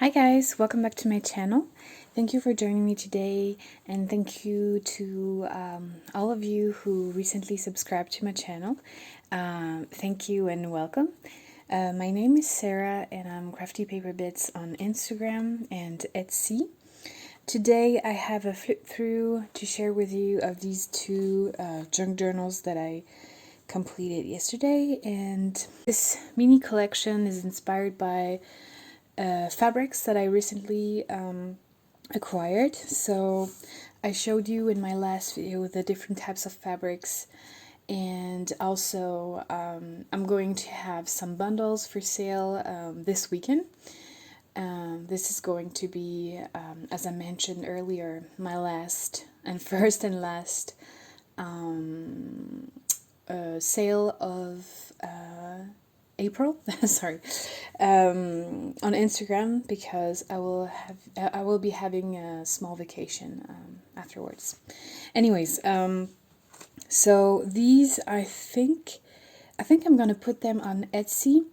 Hi guys, welcome back to my channel. Thank you for joining me today, and thank you to all of you who recently subscribed to my channel. Thank you and welcome. My name is Sarah and I'm Crafty Paper Bits on Instagram and Etsy. Today I have a flip through to share with you of these two junk journals that I completed yesterday, and this mini collection is inspired by fabrics that I recently acquired. So I showed you in my last video the different types of fabrics, and also I'm going to have some bundles for sale this weekend. This is going to be, as I mentioned earlier, my last and first and last sale of April, sorry, on Instagram, because I will be having a small vacation afterwards. Anyways, so these I think I'm gonna put them on Etsy,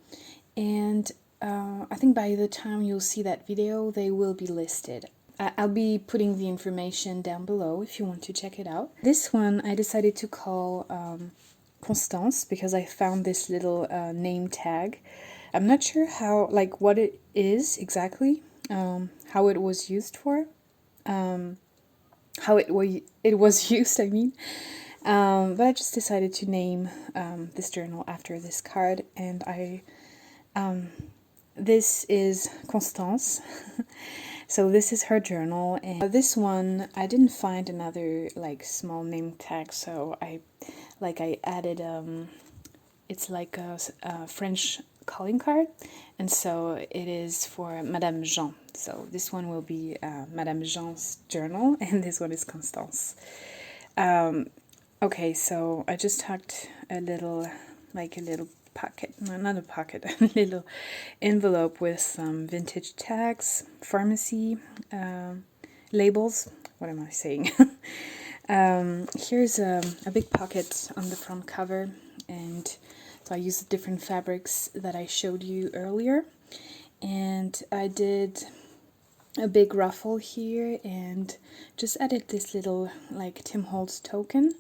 and I think by the time you'll see that video, they will be listed. I'll be putting the information down below if you want to check it out. This one I decided to call Constance because I found this little name tag. I'm not sure how, like, what it is exactly, how it was used for, how it was used, I mean. But I just decided to name this journal after this card, and this is Constance. So this is her journal, and this one I didn't find another like small name tag, so I added it's like a French calling card, and so it is for Mme Jean. So this one will be Mme Jean's journal, and this one is Constance. Okay, so I just tucked a little pocket, no, not a pocket, a little envelope with some vintage tags, pharmacy labels. What am I saying? Here's a big pocket on the front cover, and so I used different fabrics that I showed you earlier, and I did a big ruffle here and just added this little like Tim Holtz token.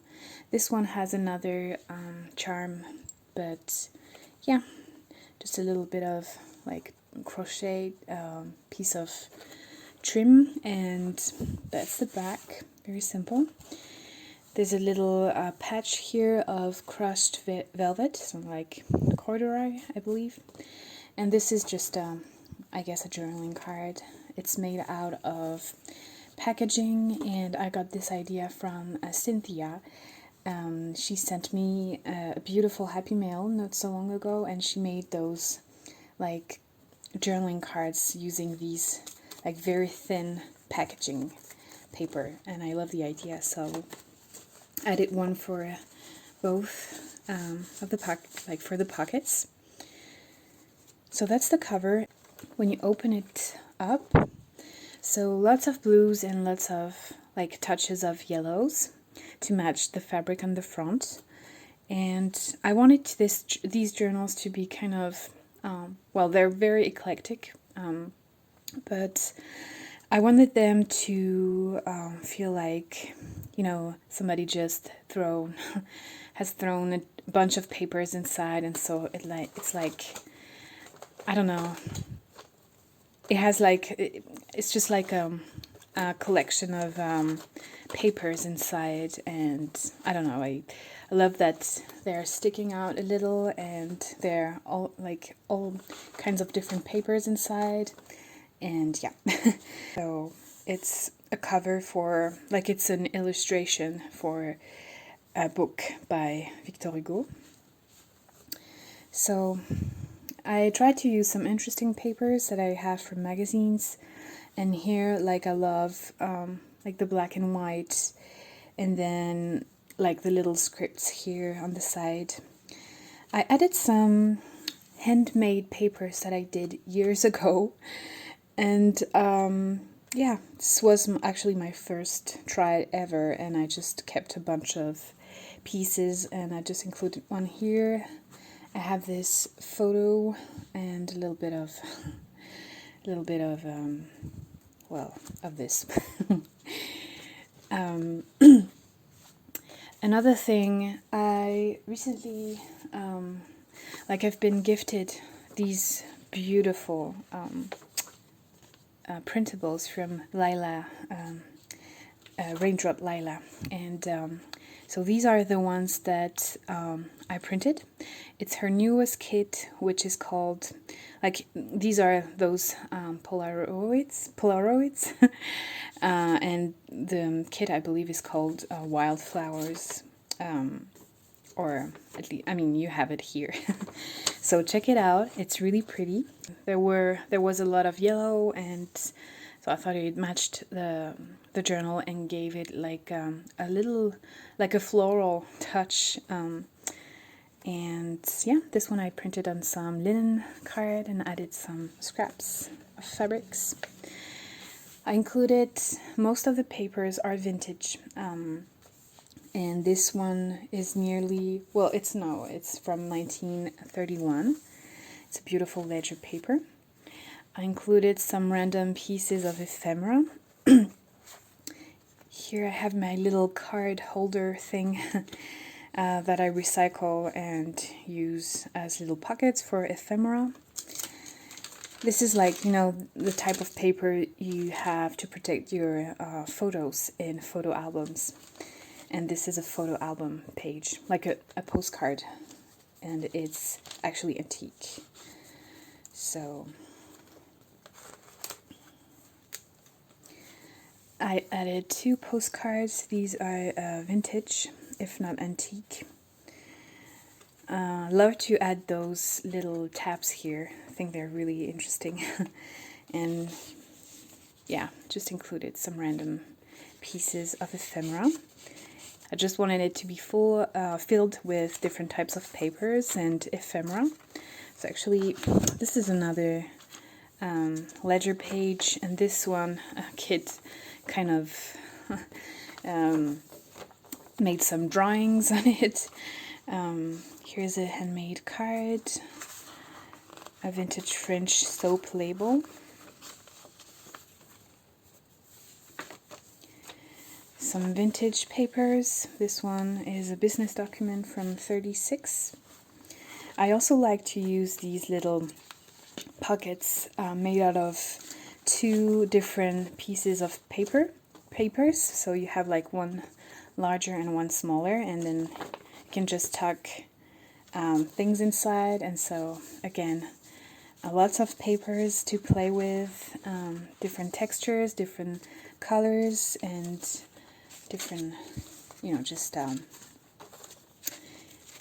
This one has another charm, but yeah, just a little bit of like crochet piece of trim, and that's the back. Very simple. There's a little patch here of crushed velvet, some like corduroy, I believe. And this is just, I guess, a journaling card. It's made out of packaging, and I got this idea from Cynthia. She sent me a beautiful Happy Mail not so long ago, and she made those like journaling cards using these like very thin packaging paper, and I love the idea, so I did one for both of the for the pockets. So that's the cover. When you open it up, so lots of blues and lots of like touches of yellows to match the fabric on the front. And I wanted these journals to be kind of well, they're very eclectic, but I wanted them to feel like, you know, somebody just has thrown a bunch of papers inside, and so it's like, I don't know, it has like, it's just like a collection of papers inside, and I don't know, I love that they're sticking out a little, and they're all kinds of different papers inside. And yeah, so it's a cover for, like, it's an illustration for a book by Victor Hugo. So I tried to use some interesting papers that I have from magazines, and here, like, I love like the black and white, and then like the little scripts here on the side. I added some handmade papers that I did years ago. And yeah, this was actually my first try ever, and I just kept a bunch of pieces, and I just included one here. I have this photo and a little bit of, well, of this. Another thing, I recently, I've been gifted these beautiful printables from Lila, Raindrop Lila, and so these are the ones that I printed. It's her newest kit, which is called, these are those polaroids, and the kit I believe is called Wildflowers, or at least, I mean, you have it here. So check it out, it's really pretty. There was a lot of yellow, and so I thought it matched the journal and gave it like a little, like a floral touch. And yeah, this one I printed on some linen card and added some scraps of fabrics. I included, most of the papers are vintage, and this one is nearly, well, it's from 1931. It's a beautiful ledger paper. I included some random pieces of ephemera. Here I have my little card holder thing that I recycle and use as little pockets for ephemera. This is like, you know, the type of paper you have to protect your photos in photo albums. And this is a photo album page, like a postcard, and it's actually antique. So I added 2 postcards. These are vintage, if not antique. Love to add those little tabs here. I think they're really interesting. And yeah, just included some random pieces of ephemera. I just wanted it to be filled with different types of papers and ephemera. So actually, this is another ledger page, and this one kit kind of made some drawings on it. Here's a handmade card, a vintage French soap label, some vintage papers. This one is a business document from 36. I also like to use these little pockets made out of 2 different pieces of papers. So you have like one larger and one smaller, and then you can just tuck things inside. And so again, lots of papers to play with, different textures, different colors, and different, you know, just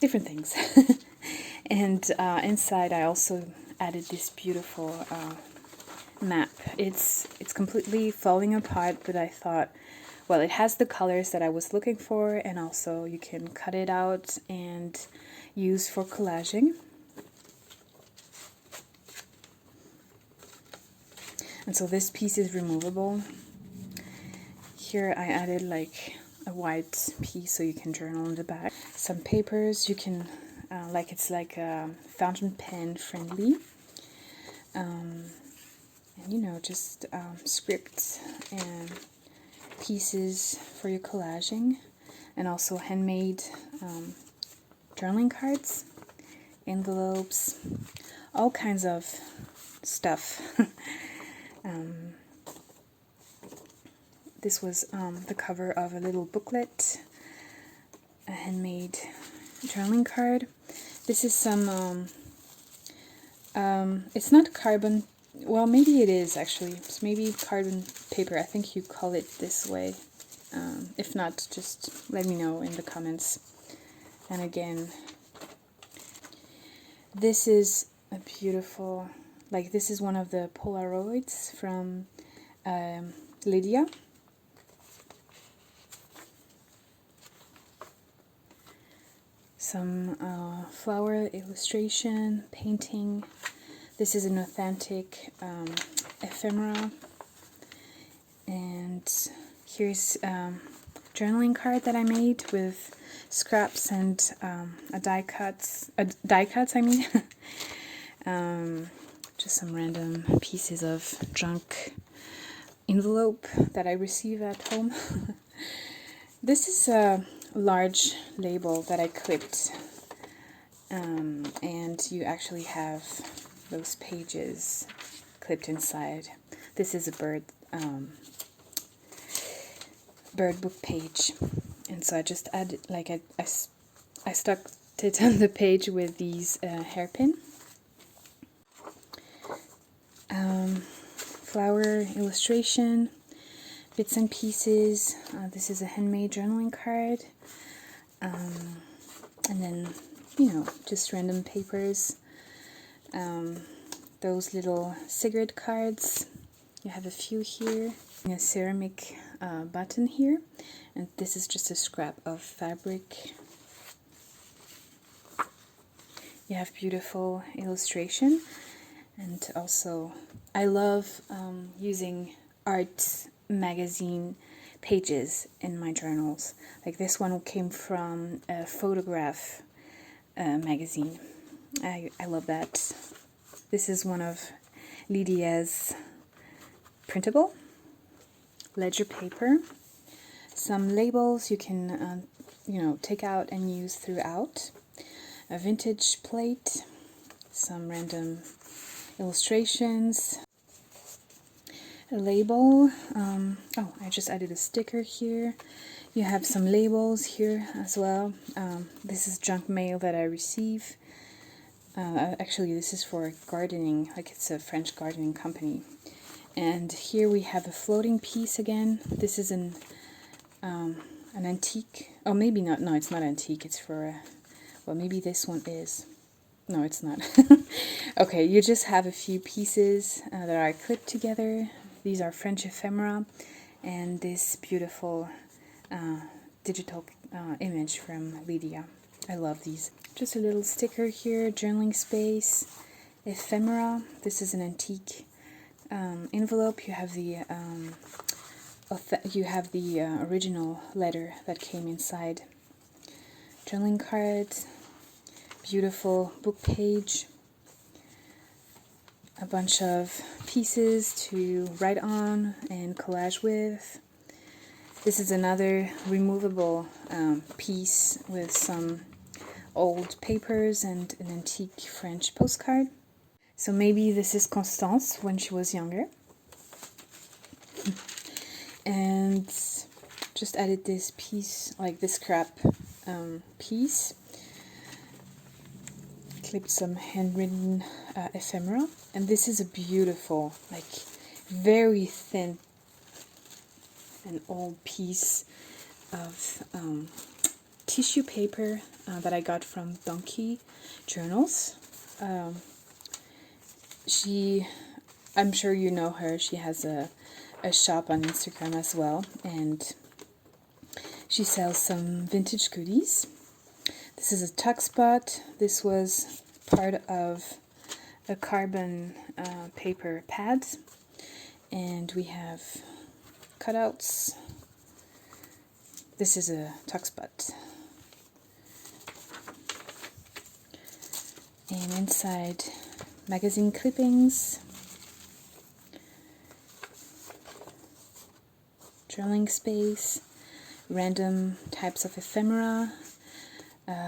different things. And inside I also added this beautiful map. It's completely falling apart, but I thought, well, it has the colors that I was looking for, and also you can cut it out and use for collaging. And so this piece is removable. Here I added like a white piece so you can journal in the back. Some papers you can, it's like fountain pen friendly. And you know, just script and pieces for your collaging, and also handmade journaling cards, envelopes, all kinds of stuff. This was the cover of a little booklet, a handmade journaling card. This is some, it's not carbon, well, maybe it is actually. It's maybe carbon paper. I think you call it this way. If not, just let me know in the comments. And again, this is a beautiful, this is one of the polaroids from Lidia. Some flower illustration, painting. This is an authentic ephemera. And here's a journaling card that I made with scraps and die cuts, I mean. just some random pieces of junk envelope that I receive at home. This is a large label that I clipped, and you actually have those pages clipped inside. This is a bird book page, and so I just added, like I stuck it on the page with these hairpin. Flower illustration, bits and pieces. This is a handmade journaling card, and then, you know, just random papers. Those little cigarette cards, you have a few here. A ceramic button here, and this is just a scrap of fabric. You have beautiful illustration, and also I love using art magazine pages in my journals. Like this one came from a photograph magazine. I love that. This is one of Lidia's printable ledger paper. Some labels you can you know, take out and use throughout. A vintage plate, some random illustrations, a label. Oh, I just added a sticker here. You have some labels here as well. This is junk mail that I receive. Actually, this is for gardening, like it's a French gardening company. And here we have a floating piece again. This is an antique. Oh, maybe not. No, it's not antique. It's for a... Well, maybe this one is. No, it's not. Okay, you just have a few pieces that are clipped together. These are French ephemera, and this beautiful digital image from Lidia. I love these. Just a little sticker here, journaling space, ephemera. This is an antique envelope. You have the original letter that came inside. Journaling cards, beautiful book page, a bunch of pieces to write on and collage with. This is another removable piece with some old papers and an antique French postcard. So maybe this is Constance when she was younger. And just added this piece, like this scrap piece. Clipped some handwritten ephemera, and this is a beautiful, like very thin and old piece of tissue paper that I got from Donkey Journals. I'm sure you know her. She has a shop on Instagram as well, and she sells some vintage goodies. This is a tuck spot. This was part of a carbon paper pad, and we have cutouts. This is a tuck spot. And inside, magazine clippings, journaling space, random types of ephemera,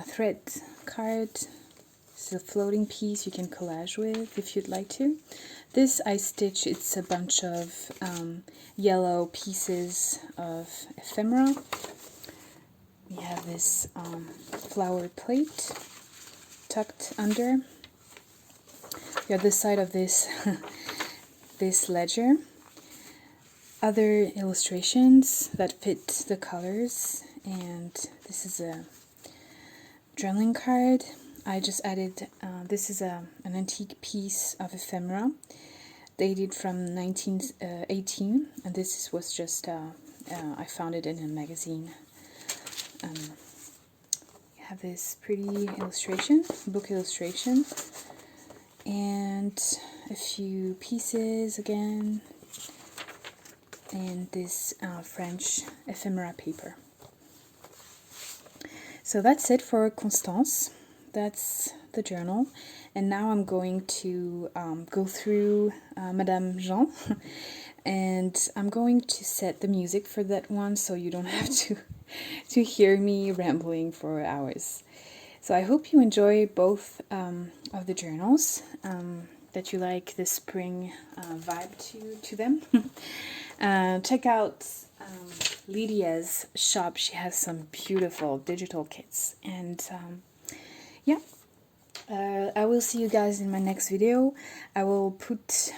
thread card. This is a floating piece you can collage with if you'd like to. This I stitch. It's a bunch of yellow pieces of ephemera. We have this flower plate tucked under. The other side of this this ledger. Other illustrations that fit the colors, and this is a journaling card. I just added, this is an antique piece of ephemera dated from 1918, and this was just, I found it in a magazine. You have this pretty illustration, book illustration, and a few pieces again, and this French ephemera paper. So that's it for Constance. That's the journal. And now I'm going to go through Madame Jean, and I'm going to set the music for that one so you don't have to hear me rambling for hours. So I hope you enjoy both of the journals, that you like the spring vibe to them. Check out Lidia's shop. She has some beautiful digital kits. And yeah, I will see you guys in my next video. I will put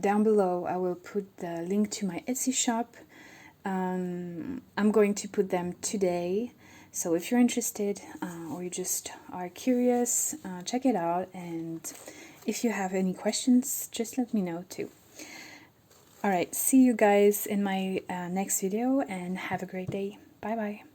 down below, I will put the link to my Etsy shop. I'm going to put them today. So if you're interested or you just are curious, check it out. And if you have any questions, just let me know too. Alright, see you guys in my next video and have a great day. Bye bye.